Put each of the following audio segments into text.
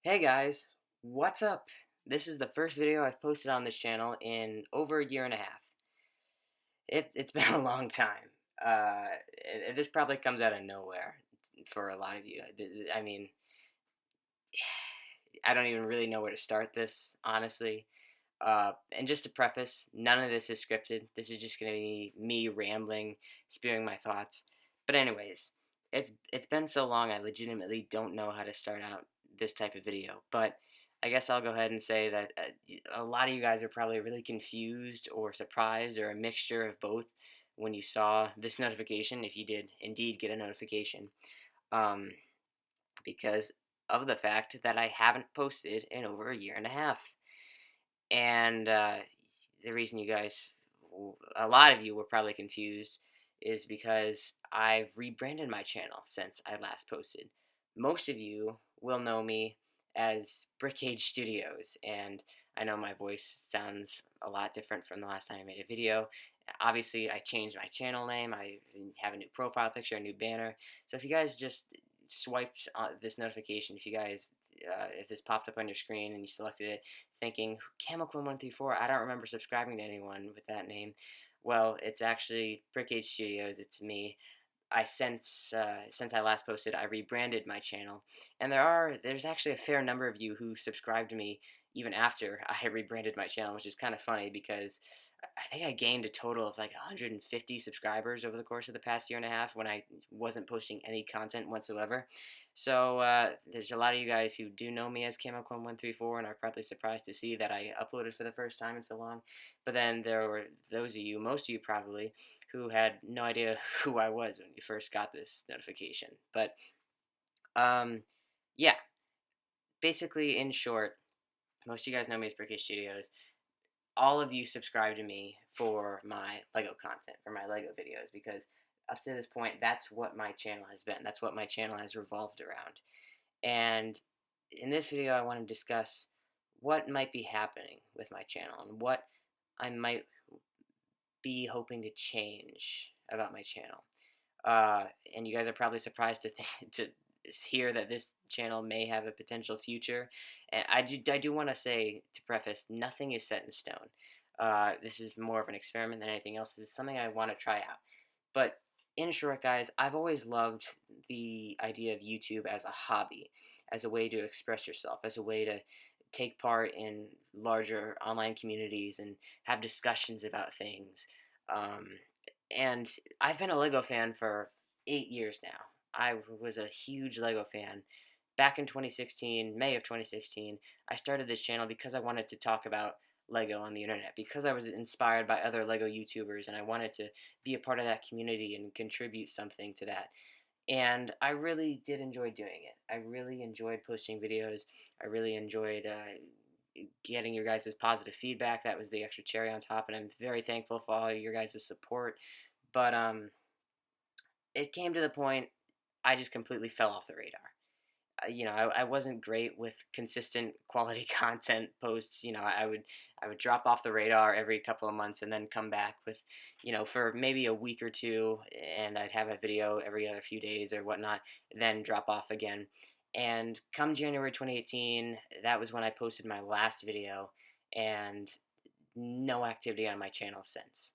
Hey guys, what's up? This is the first video I've posted on this channel in over a year and a half. It's been a long time. This probably comes out of nowhere for a lot of you. I mean, I don't even really know where to start this, honestly. And just to preface, none of this is scripted. This is just going to be me rambling, spewing my thoughts. But anyways, it's been so long, I legitimately don't know how to start out this type of video. But I guess I'll go ahead and say that a lot of you guys are probably really confused or surprised or a mixture of both when you saw this notification, if you did indeed get a notification, um, because of the fact that I haven't posted in over a year and a half. And the reason you guys, a lot of you were probably confused, is because I've rebranded my channel since I last posted. Most of you will know me as Brickage Studios, and I know my voice sounds a lot different from the last time I made a video. Obviously, I changed my channel name. I have a new profile picture, a new banner. So if you guys just swiped this notification, if this popped up on your screen and you selected it, thinking Camoclone134, I don't remember subscribing to anyone with that name. Well, it's actually Brickage Studios. It's me. Since I last posted, I rebranded my channel, and there's actually a fair number of you who subscribed to me even after I rebranded my channel, which is kind of funny because I think I gained a total of like 150 subscribers over the course of the past year and a half when I wasn't posting any content whatsoever. So there's a lot of you guys who do know me as CamoClone134 and are probably surprised to see that I uploaded for the first time in so long. But then there were those of you, most of you probably, who had no idea who I was when you first got this notification. But um, yeah, basically in short, most of you guys know me as Brickage Studios. All of you subscribe to me for my Lego content, for my Lego videos, because up to this point, that's what my channel has been. That's what my channel has revolved around. And in this video, I want to discuss what might be happening with my channel and what I might be hoping to change about my channel. And you guys are probably surprised to hear that this channel may have a potential future. And I do want to say, to preface, nothing is set in stone. This is more of an experiment than anything else. This is something I want to try out. But in short, guys, I've always loved the idea of YouTube as a hobby, as a way to express yourself, as a way to take part in larger online communities and have discussions about things. Um, and I've been a Lego fan for 8 years now. I was a huge Lego fan. Back in 2016, May of 2016, I started this channel because I wanted to talk about Lego on the internet, because I was inspired by other Lego YouTubers and I wanted to be a part of that community and contribute something to that. And I really did enjoy doing it. I really enjoyed posting videos. I really enjoyed getting your guys' positive feedback. That was the extra cherry on top, and I'm very thankful for all your guys' support. But it came to the point I just completely fell off the radar. I wasn't great with consistent quality content posts. I would drop off the radar every couple of months and then come back with, for maybe a week or two, and I'd have a video every other few days or whatnot, then drop off again. And come January 2018, that was when I posted my last video, and no activity on my channel since.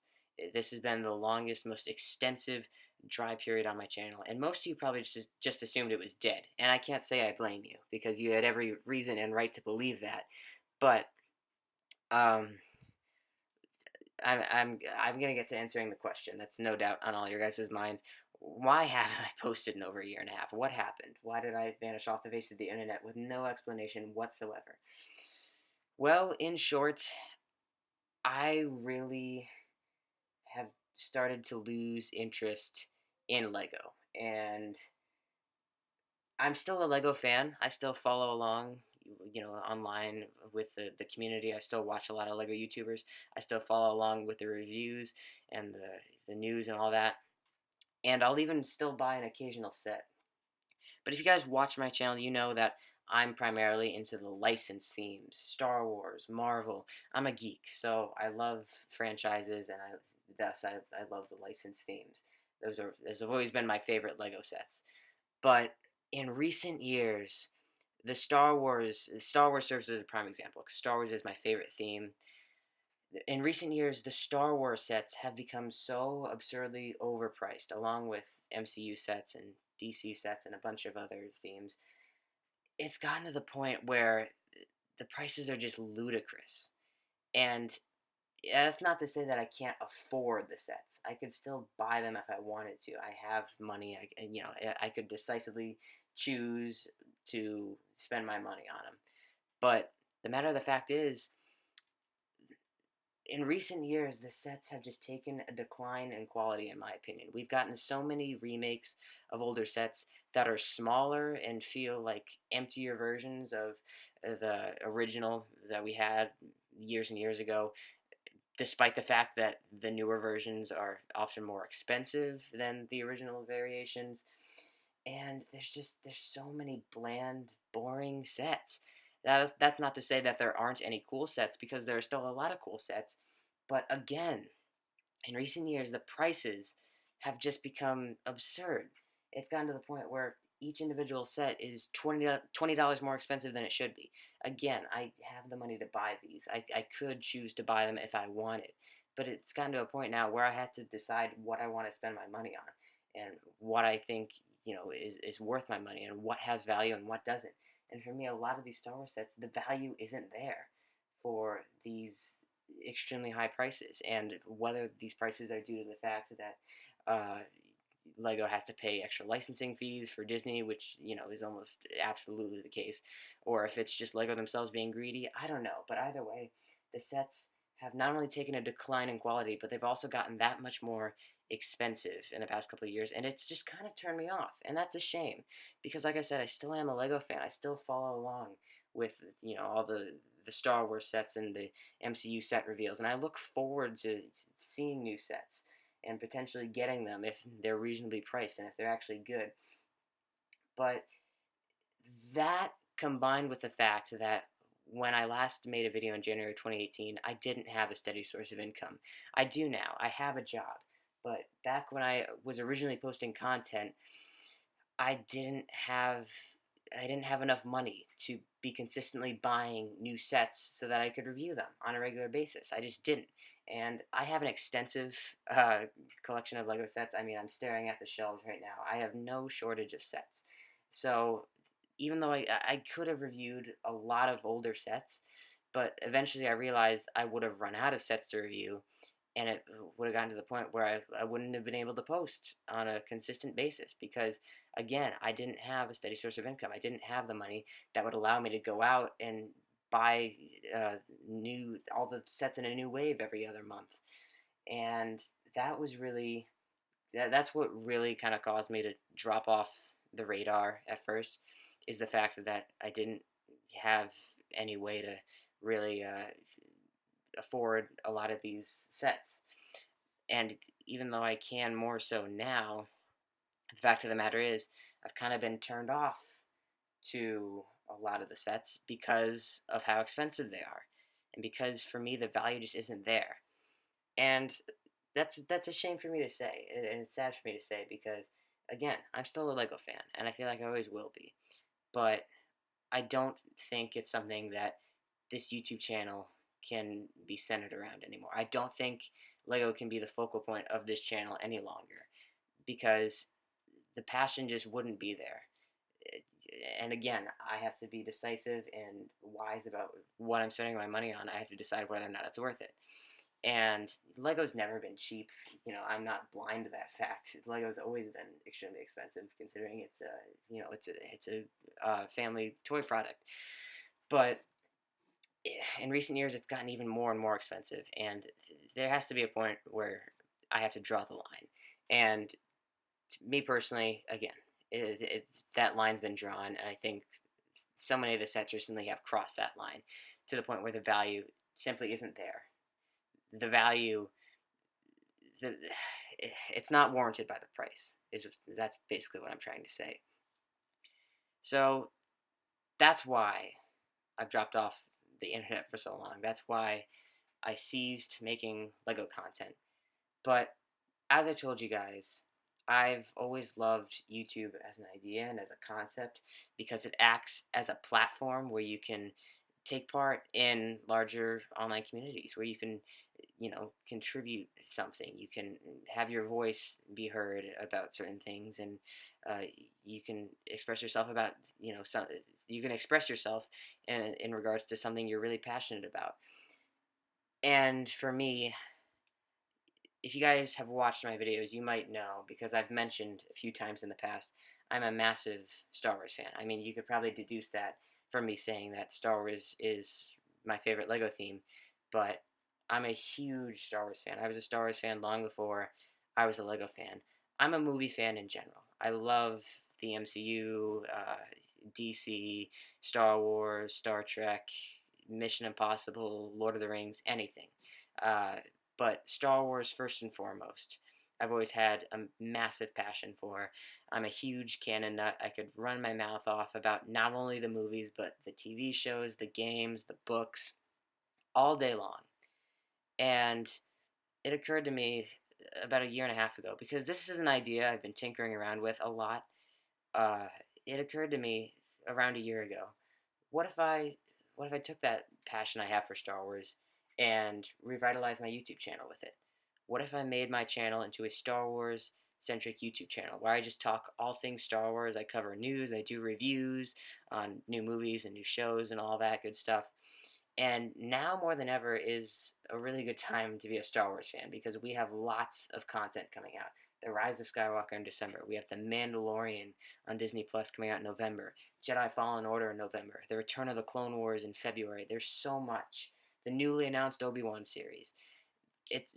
This has been the longest, most extensive dry period on my channel, and most of you probably just assumed it was dead. And I can't say I blame you because you had every reason and right to believe that. But um, I'm gonna get to answering the question. That's no doubt on all your guys' minds. Why haven't I posted in over a year and a half? What happened? Why did I vanish off the face of the internet with no explanation whatsoever? Well, in short, I really have started to lose interest in Lego. And I'm still a Lego fan. I still follow along, online with the community. I still watch a lot of Lego YouTubers. I still follow along with the reviews and the news and all that. And I'll even still buy an occasional set. But if you guys watch my channel, you know that I'm primarily into the licensed themes, Star Wars, Marvel. I'm a geek, so I love franchises, and I love the licensed themes. Those have always been my favorite Lego sets. But in recent years, Star Wars serves as a prime example, 'cause Star Wars is my favorite theme. In recent years, the Star Wars sets have become so absurdly overpriced, along with MCU sets and DC sets and a bunch of other themes. It's gotten to the point where the prices are just ludicrous. And that's not to say that I can't afford the sets. I could still buy them if I wanted to. I have money. I could decisively choose to spend my money on them. But the matter of the fact is, in recent years, the sets have just taken a decline in quality, in my opinion. We've gotten so many remakes of older sets that are smaller and feel like emptier versions of the original that we had years and years ago, despite the fact that the newer versions are often more expensive than the original variations. And there's so many bland, boring sets. That's not to say that there aren't any cool sets, because there are still a lot of cool sets. But again, in recent years, the prices have just become absurd. It's gotten to the point where each individual set is $20 more expensive than it should be. Again, I have the money to buy these. I could choose to buy them if I wanted. But it's gotten to a point now where I have to decide what I want to spend my money on, and what I think, is worth my money, and what has value and what doesn't. And for me, a lot of these Star Wars sets, the value isn't there for these extremely high prices. And whether these prices are due to the fact that Lego has to pay extra licensing fees for Disney, which is almost absolutely the case, or if it's just Lego themselves being greedy, I don't know. But either way, the sets have not only taken a decline in quality, but they've also gotten that much more expensive in the past couple of years, and it's just kind of turned me off, and that's a shame, because like I said, I still am a Lego fan. I still follow along with all the Star Wars sets and the MCU set reveals, and I look forward to seeing new sets and potentially getting them if they're reasonably priced and if they're actually good. But that, combined with the fact that when I last made a video in January 2018, I didn't have a steady source of income. I do now. I have a job. But back when I was originally posting content, I didn't have I didn't have enough money to be consistently buying new sets so that I could review them on a regular basis. I just didn't. And I have an extensive collection of Lego sets. I mean, I'm staring at the shelves right now. I have no shortage of sets. So even though I could have reviewed a lot of older sets, but eventually I realized I would have run out of sets to review, and it would have gotten to the point where I wouldn't have been able to post on a consistent basis, because again, I didn't have a steady source of income. I didn't have the money that would allow me to go out and buy new all the sets in a new wave every other month. And that was really that's what really kind of caused me to drop off the radar at first, is the fact that I didn't have any way to really afford a lot of these sets. And even though I can more so now, the fact of the matter is, I've kind of been turned off to a lot of the sets because of how expensive they are, and because for me the value just isn't there. And that's a shame for me to say, and it's sad for me to say, because again, I'm still a Lego fan, and I feel like I always will be. But I don't think it's something that this YouTube channel can be centered around anymore. I don't think Lego can be the focal point of this channel any longer, because the passion just wouldn't be there. And again, I have to be decisive and wise about what I'm spending my money on. I have to decide whether or not it's worth it. And Lego's never been cheap. I'm not blind to that fact. Lego's always been extremely expensive, considering it's a family toy product. But in recent years, it's gotten even more and more expensive, and there has to be a point where I have to draw the line. And me personally, again, that line's been drawn, and I think so many of the sets recently have crossed that line to the point where the value simply isn't there. The value, the, it's not warranted by the price. That's basically what I'm trying to say. So that's why I've dropped off the internet for so long. That's why I ceased making Lego content. But as I told you guys, I've always loved YouTube as an idea and as a concept because it acts as a platform where you can take part in larger online communities where you can, contribute something. You can have your voice be heard about certain things, and uh, you can express yourself about, some. You can express yourself in regards to something you're really passionate about. And for me, if you guys have watched my videos, you might know because I've mentioned a few times in the past, I'm a massive Star Wars fan. I mean, you could probably deduce that from me saying that Star Wars is my favorite Lego theme, but I'm a huge Star Wars fan. I was a Star Wars fan long before I was a Lego fan. I'm a movie fan in general. I love the MCU, DC, Star Wars, Star Trek, Mission Impossible, Lord of the Rings, anything. Uh, but Star Wars first and foremost. I've always had a massive passion for. I'm a huge canon nut. I could run my mouth off about not only the movies, but the TV shows, the games, the books, all day long. And it occurred to me about a year and a half ago because this is an idea I've been tinkering around with a lot. Uh, it occurred to me around a year ago. What if I, what if I took that passion I have for Star Wars and revitalized my YouTube channel with it? What if I made my channel into a Star Wars centric YouTube channel where I just talk all things Star Wars? I cover news, I do reviews on new movies and new shows and all that good stuff. And now more than ever is a really good time to be a Star Wars fan because we have lots of content coming out. The Rise of Skywalker in December. We have The Mandalorian on Disney Plus coming out in November. Jedi Fallen Order in November. The Return of the Clone Wars in February. There's so much. The newly announced Obi-Wan series.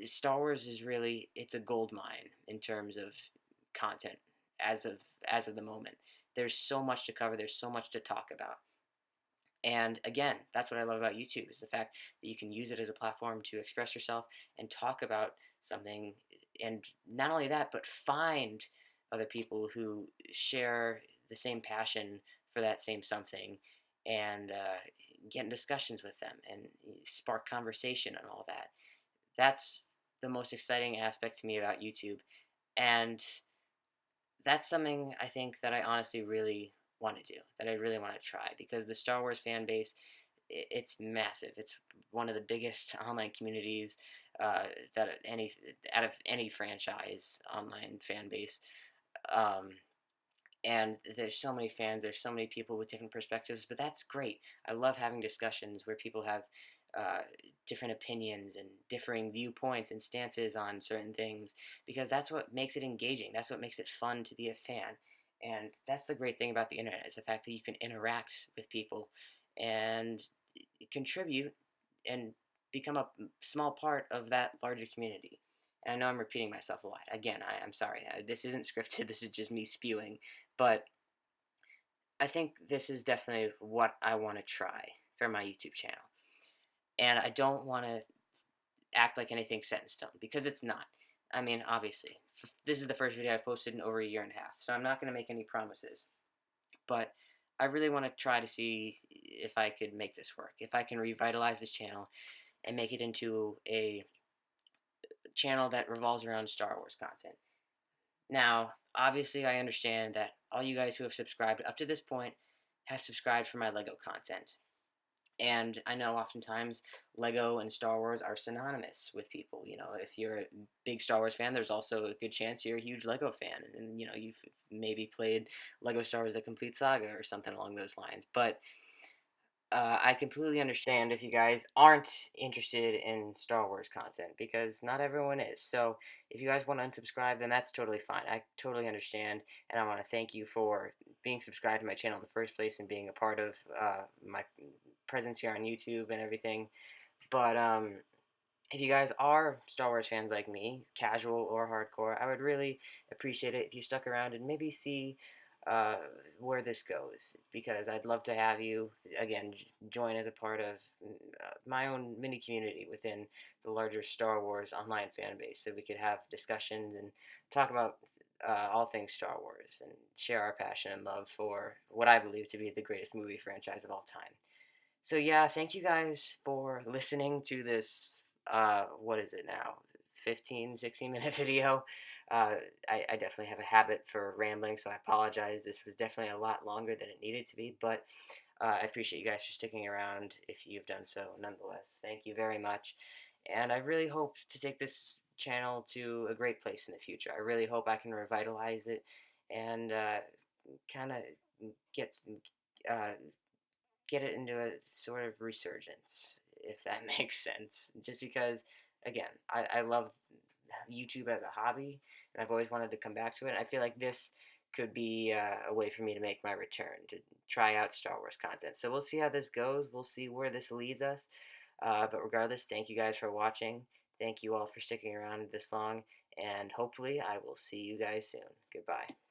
Star Wars is really it's a gold mine in terms of content as of the moment. There's so much to cover. There's so much to talk about. And again, that's what I love about YouTube is the fact that you can use it as a platform to express yourself and talk about something. And not only that, but find other people who share the same passion for that same something and get in discussions with them and spark conversation and all that. That's the most exciting aspect to me about YouTube. And that's something I think that I honestly really want to do, that I really want to try, because the Star Wars fan base, it's massive. It's one of the biggest online communities that any out of any franchise online fan base. Um, and there's so many fans, there's so many people with different perspectives, but that's great. I love having discussions where people have uh, different opinions and differing viewpoints and stances on certain things because that's what makes it engaging, that's what makes it fun to be a fan. And that's the great thing about the internet is the fact that you can interact with people and contribute and become a small part of that larger community. And I know I'm repeating myself a lot. Again, I'm sorry. This isn't scripted. This is just me spewing. But I think this is definitely what I want to try for my YouTube channel. And I don't want to act like anything's set in stone because it's not. I mean, obviously, this is the first video I've posted in over a year and a half, so I'm not going to make any promises. But I really want to try to see if I could make this work, if I can revitalize this channel and make it into a channel that revolves around Star Wars content. Now, obviously, I understand that all you guys who have subscribed up to this point have subscribed for my LEGO content. And I know oftentimes Lego and Star Wars are synonymous with people. You know, if you're a big Star Wars fan, there's also a good chance you're a huge Lego fan. And, you've maybe played Lego Star Wars The Complete Saga or something along those lines. But I completely understand if you guys aren't interested in Star Wars content because not everyone is. So if you guys want to unsubscribe, then that's totally fine. I totally understand, and I want to thank you for being subscribed to my channel in the first place and being a part of my presence here on YouTube and everything. But if you guys are Star Wars fans like me, casual or hardcore, I would really appreciate it if you stuck around and maybe see uh, where this goes because I'd love to have you again join as a part of my own mini community within the larger Star Wars online fan base so we could have discussions and talk about all things Star Wars and share our passion and love for what I believe to be the greatest movie franchise of all time. So yeah, thank you guys for listening to this what is it now? 15, 16 minute video. Uh, I definitely have a habit for rambling, so I apologize. This was definitely a lot longer than it needed to be, but I appreciate you guys for sticking around if you've done so nonetheless. Thank you very much. And I really hope to take this channel to a great place in the future. I really hope I can revitalize it and kind of get uh, get it into a sort of resurgence, if that makes sense. Just because, again, I love YouTube as a hobby, and I've always wanted to come back to it. And I feel like this could be a way for me to make my return, to try out Star Wars content. So we'll see how this goes. We'll see where this leads us. But regardless, thank you guys for watching. Thank you all for sticking around this long, and hopefully I will see you guys soon. Goodbye.